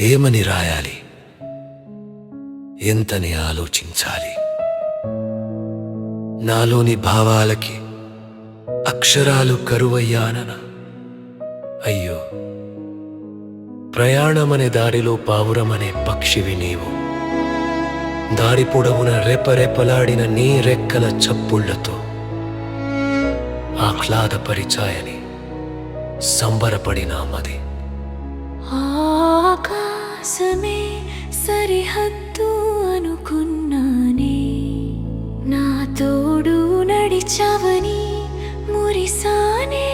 ఏమని రాయాలి, ఎంతని ఆలోచించాలి? నాలోని భావాలకి అక్షరాలు కరువయ్యానన. అయ్యో, ప్రయాణమనే దారిలో పావురమనే పక్షివి నీవు. దారి పొడవున రెపరెపలాడిన నీ రెక్కల చప్పుళ్లతో ఆహ్లాదపరిచాయని సంబరపడినామది. ఆకాశమే సరిహద్దు అనుకున్నానే, నా తోడు నడిచావని మురిసానే.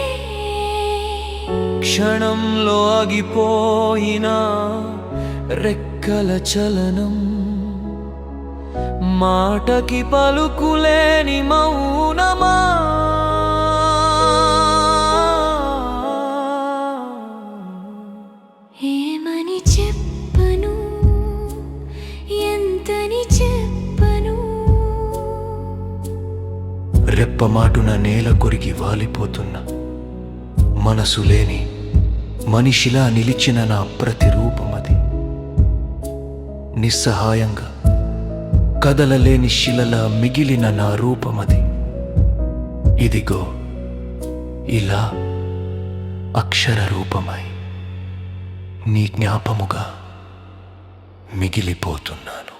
క్షణంలో ఆగిపోయిన రెక్కల చలనం, మాటకి పలుకులేని మౌనమా. ఏమని చెప్పను, ఎంతని చెప్పను. రెప్పమాటున నేల కొరిగి వాలిపోతున్న మనసు లేని మనిషిలా నిలిచిన నా ప్రతిరూపమది. నిస్సహాయంగా కదలలేని శిలలా మిగిలిన నా రూపమది. ఇదిగో ఇలా అక్షర రూపమై నీ జ్ఞాపముగా మిగిలిపోతున్నాను.